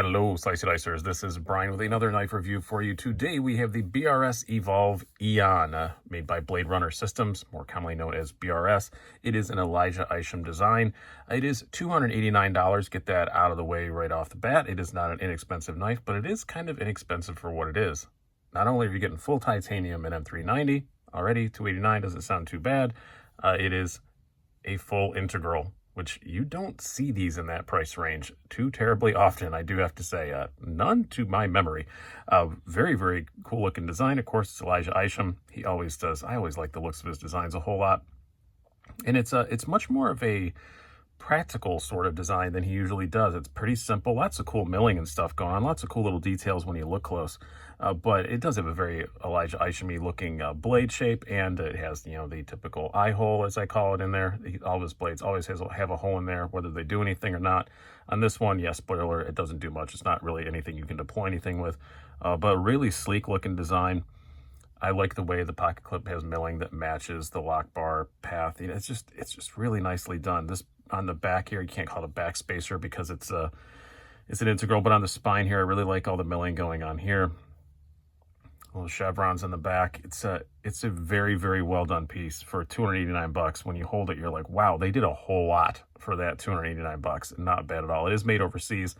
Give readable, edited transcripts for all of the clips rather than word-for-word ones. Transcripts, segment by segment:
Hello, Slicey Dicers. This is Brian with another knife review for you. Today we have the BRS E-Volve Eon, made by Blade Runner Systems, more commonly known as BRS. It is an Elijah Isham design. It is $289. Get that out of the way right off the bat. It is not an inexpensive knife, but it is kind of inexpensive for what it is. Not only are you getting full titanium and M390, already $289 doesn't sound too bad. It is a full integral, which you don't see these in that price range too terribly often, I do have to say. None to my memory. Very, very cool looking design. Of course, it's Elijah Isham. He always does. I always like the looks of his designs a whole lot. And it's much more of a practical sort of design than he usually does. It's pretty simple. Lots of cool milling and stuff going on. Lots of cool little details when you look close. But it does have a very Elijah Isham-y looking blade shape, and it has, you know, the typical eye hole, as I call it, in there. All of his blades always have a hole in there, whether they do anything or not. On this one, yes, spoiler, it doesn't do much. It's not really anything you can deploy anything with, but really sleek looking design. I like the way the pocket clip has milling that matches the lock bar path. You know, it's just really nicely done. This on the back here, you can't call it a back spacer because it's an integral, but on the spine here, I really like all the milling going on here. Little chevrons in the back. It's a very, very well done piece for $289. When you hold it, you're like, wow, they did a whole lot for that $289. Not bad at all. It is made overseas,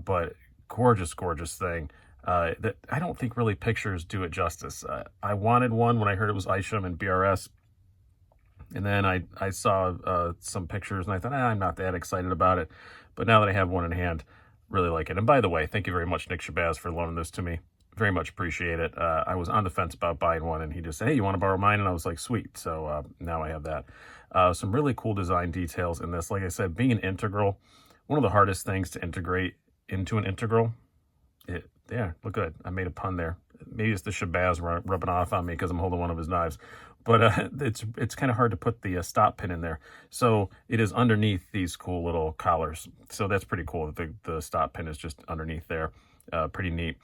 but gorgeous, gorgeous thing. That I don't think really pictures do it justice. I wanted one when I heard it was Isham and BRS, and then I saw some pictures and I thought, I'm not that excited about it. But now that I have one in hand, really like it. And by the way, thank you very much, Nick Shabazz, for loaning this to me. Very much appreciate it. I was on the fence about buying one, and he just said, hey, you want to borrow mine? And I was like, sweet. So now I have that. Some really cool design details in this. Like I said, being an integral, one of the hardest things to integrate into an integral. Yeah, look good. I made a pun there. Maybe it's the Shabazz rubbing off on me because I'm holding one of his knives. But it's kind of hard to put the stop pin in there. So it is underneath these cool little collars. So that's pretty cool. The stop pin is just underneath there. Pretty neat.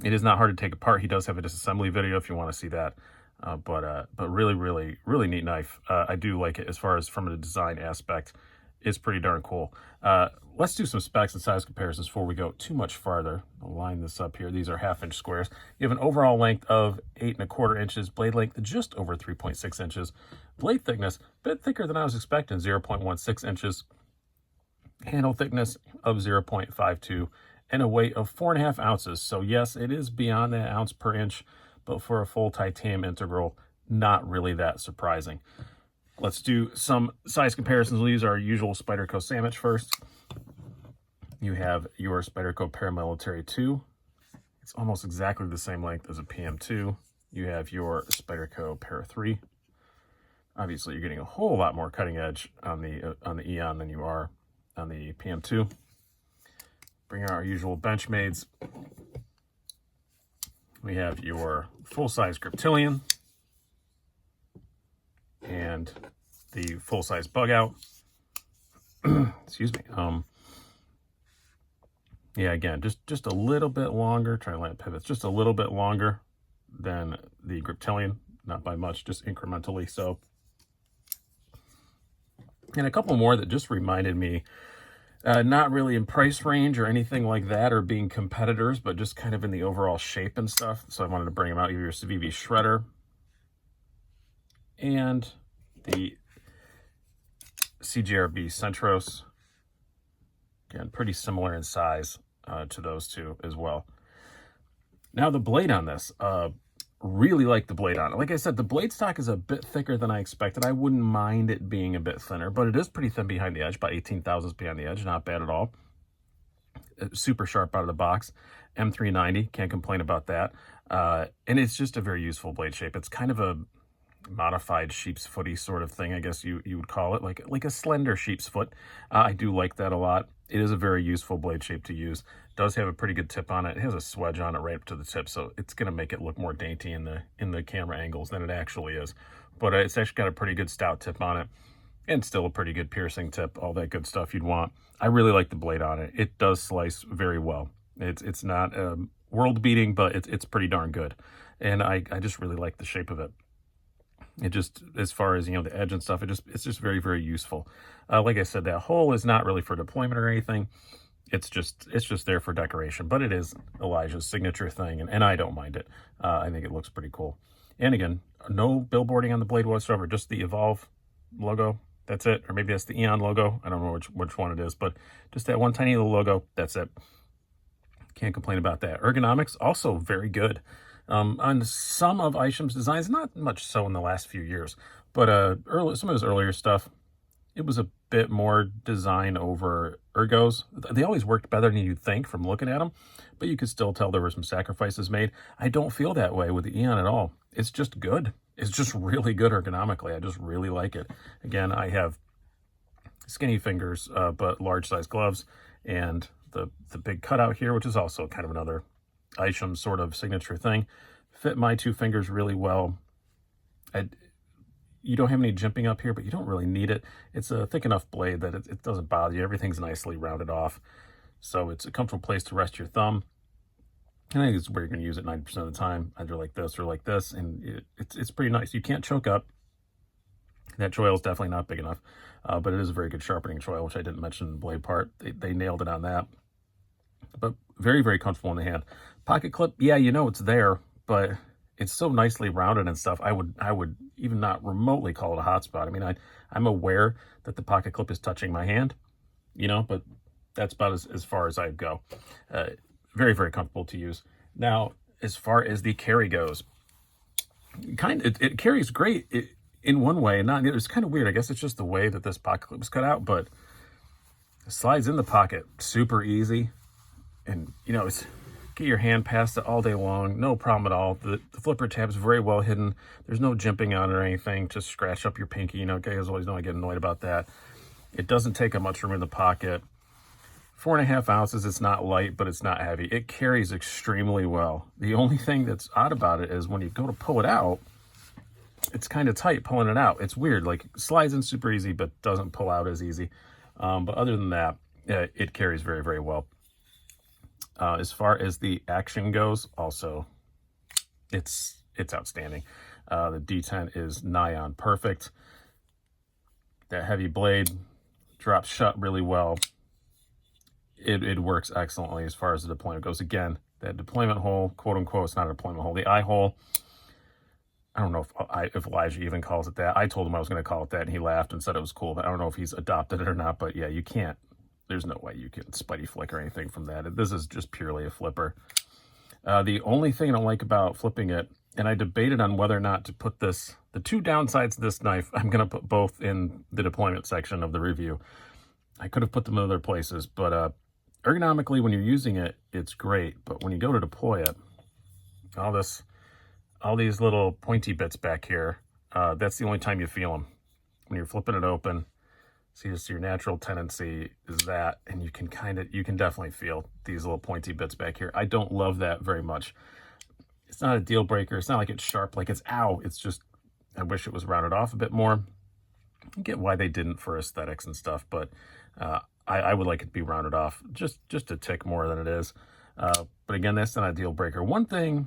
It is not hard to take apart. He does have a disassembly video if you want to see that. But really, really, really neat knife. I do like it as far as from a design aspect. It's pretty darn cool. Let's do some specs and size comparisons before we go too much farther. I'll line this up here. These are 1/2 inch squares. You have an overall length of 8 1/4 inches, blade length just over 3.6 inches, blade thickness a bit thicker than I was expecting, 0.16 inches, handle thickness of 0.52, and a weight of 4.5 ounces. So yes, it is beyond that ounce per inch, but for a full titanium integral, not really that surprising. Let's do some size comparisons. We'll use our usual Spyderco sandwich first. You have your Spyderco Paramilitary 2. It's almost exactly the same length as a PM2. You have your Spyderco Para 3. Obviously, you're getting a whole lot more cutting edge on the Eon than you are on the PM2. Bring our usual Benchmades. We have your full-size Griptilian and the full-size bug out. Excuse me. Yeah, again, just a little bit longer. Try to land pivots just a little bit longer than the Griptilian, not by much, just incrementally so. And a couple more that just reminded me, not really in price range or anything like that or being competitors, but just kind of in the overall shape and stuff. So I wanted to bring them out. Your Civivi Shredder and the CGRB Centros. Again, pretty similar in size to those two as well. Now the blade on this, really like the blade on it. Like I said, the blade stock is a bit thicker than I expected. I wouldn't mind it being a bit thinner, but it is pretty thin behind the edge, about 18 thousandths behind the edge. Not bad at all. Super sharp out of the box. M390, can't complain about that. And it's just a very useful blade shape. It's kind of a modified sheep's footy sort of thing, I guess you would call it, like a slender sheep's foot. I do like that a lot. It is a very useful blade shape to use. It does have a pretty good tip on it. It has a swedge on it right up to the tip, so it's going to make it look more dainty in the camera angles than it actually is. But it's actually got a pretty good stout tip on it, and still a pretty good piercing tip, all that good stuff you'd want. I really like the blade on it. It does slice very well. It's not world beating, but it's pretty darn good, and I just really like the shape of it. It just, as far as, you know, the edge and stuff, it's just very, very useful. Like I said, that hole is not really for deployment or anything. It's just there for decoration, but it is Elijah's signature thing, and I don't mind it. I think it looks pretty cool. And again, no billboarding on the blade whatsoever, just the Evolve logo. That's it. Or maybe that's the Eon logo. I don't know which one it is, but just that one tiny little logo. That's it. Can't complain about that. Ergonomics, also very good. On some of Isham's designs, not much so in the last few years, but some of his earlier stuff, it was a bit more design over ergos. They always worked better than you'd think from looking at them, but you could still tell there were some sacrifices made. I don't feel that way with the Eon at all. It's just good. It's just really good ergonomically. I just really like it. Again, I have skinny fingers, but large size gloves, and the big cutout here, which is also kind of another Isham sort of signature thing, fit my two fingers really well. You don't have any jimping up here, but you don't really need it. It's a thick enough blade that it doesn't bother you. Everything's nicely rounded off, so it's a comfortable place to rest your thumb. And I think it's where you're going to use it 90% of the time, either like this or like this, and it's pretty nice. You can't choke up. That choil is definitely not big enough, but it is a very good sharpening choil, which I didn't mention in the blade part. They nailed it on that. But very, very comfortable in the hand. Pocket clip, yeah, you know it's there, but it's so nicely rounded and stuff. I would even not remotely call it a hotspot. I mean, I'm aware that the pocket clip is touching my hand, but that's about as far as I'd go. Very, very comfortable to use. Now, as far as the carry goes, it carries great in one way, and not the other. It's kind of weird. I guess it's just the way that this pocket clip is cut out, but it slides in the pocket super easy. And, it's get your hand past it all day long. No problem at all. The flipper tab is very well hidden. There's no jimping on it or anything. Just scratch up your pinky. Guys always know I get annoyed about that. It doesn't take up much room in the pocket. 4.5 ounces. It's not light, but it's not heavy. It carries extremely well. The only thing that's odd about it is when you go to pull it out, it's kind of tight pulling it out. It's weird. Like, slides in super easy, but doesn't pull out as easy. But other than that, it carries very, very well. As far as the action goes, also, it's outstanding. The D10 is nigh on perfect. That heavy blade drops shut really well. It works excellently as far as the deployment goes. Again, that deployment hole, quote unquote, it's not a deployment hole. The eye hole, I don't know if Elijah even calls it that. I told him I was going to call it that, and he laughed and said it was cool. But I don't know if he's adopted it or not. But yeah, you can't. There's no way you can spidey flick or anything from that. This is just purely a flipper. The only thing I don't like about flipping it, and I debated on whether or not to put this, the two downsides of this knife, I'm going to put both in the deployment section of the review. I could have put them in other places, but ergonomically, when you're using it, it's great. But when you go to deploy it, all these little pointy bits back here, that's the only time you feel them. When you're flipping it open, see, just your natural tendency is that, and you can definitely feel these little pointy bits back here. I don't love that very much. It's not a deal breaker. It's not like it's sharp, like it's ow. It's just, I wish it was rounded off a bit more. I get why they didn't for aesthetics and stuff, but I would like it to be rounded off just a tick more than it is. But again, that's not a deal breaker. One thing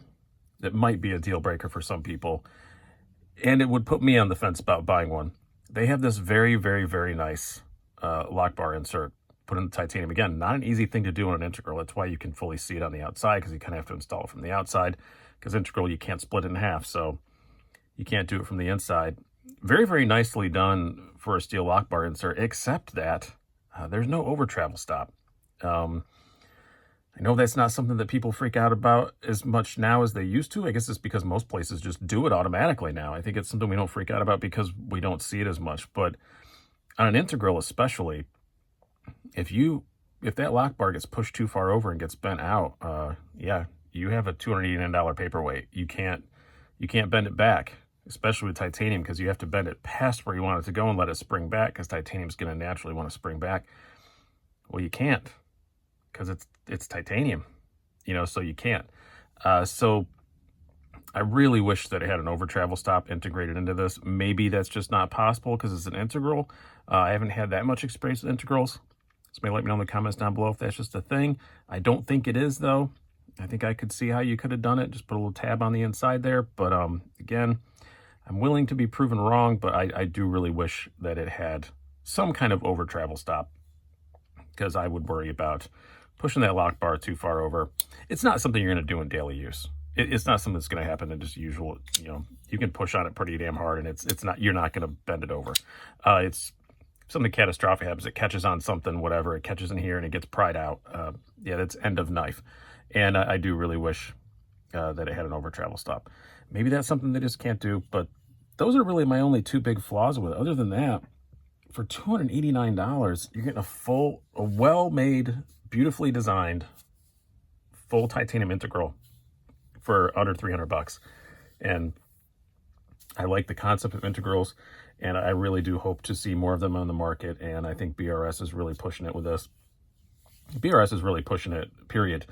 that might be a deal breaker for some people, and it would put me on the fence about buying one. They have this very, very, very nice lock bar insert put in the titanium. Again, not an easy thing to do on an integral. That's why you can fully see it on the outside, because you kind of have to install it from the outside, because integral, you can't split it in half, so you can't do it from the inside. Very, very nicely done for a steel lock bar insert, except that there's no over travel stop. I know that's not something that people freak out about as much now as they used to. I guess it's because most places just do it automatically now. I think it's something we don't freak out about because we don't see it as much. But on an integral especially, if that lock bar gets pushed too far over and gets bent out, yeah, you have a $289 paperweight. You can't bend it back, especially with titanium, because you have to bend it past where you want it to go and let it spring back, because titanium's going to naturally want to spring back. Well, you can't, because it's titanium, so you can't. So I really wish that it had an over travel stop integrated into this. Maybe that's just not possible because it's an integral. I haven't had that much experience with integrals. Somebody let me know in the comments down below if that's just a thing. I don't think it is, though. I think I could see how you could have done it. Just put a little tab on the inside there. But again, I'm willing to be proven wrong, but I do really wish that it had some kind of over travel stop. because I would worry about pushing that lock bar too far over. It's not something you're going to do in daily use. It's not something that's going to happen in just usual, you know, you can push on it pretty damn hard and it's not, you're not going to bend it over. It's something catastrophic happens. It catches on something, whatever, it catches in here and it gets pried out. Yeah, that's end of knife. And I do really wish that it had an over travel stop. Maybe that's something they just can't do, but those are really my only two big flaws with it. Other than that, for $289, you're getting a well-made, beautifully designed, full titanium integral for under 300 bucks. And I like the concept of integrals, and I really do hope to see more of them on the market. And I think BRS is really pushing it with this. BRS is really pushing it, period.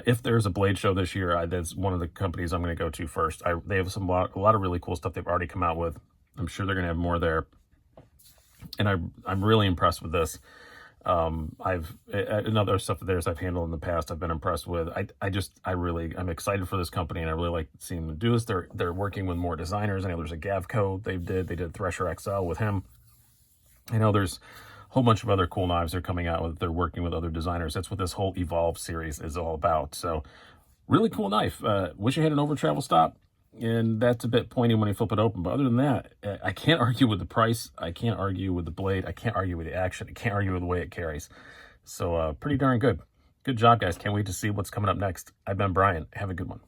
If there's a blade show this year, that's one of the companies I'm going to go to first. They have a lot of really cool stuff they've already come out with. I'm sure they're going to have more there. And I'm really impressed with this. Another stuff of theirs I've handled in the past, I've been impressed with. I'm excited for this company, and I really like seeing them do this. They're working with more designers. I know there's a Gavco they did Thresher XL with him. I know there's a whole bunch of other cool knives they're coming out with. They're working with other designers. That's what this whole Evolve series is all about. So really cool knife. Wish it had an over travel stop. And that's a bit pointy when you flip it open. But other than that, I can't argue with the price. I can't argue with the blade. I can't argue with the action. I can't argue with the way it carries. So pretty darn good. Good job, guys. Can't wait to see what's coming up next. I've been Brian. Have a good one.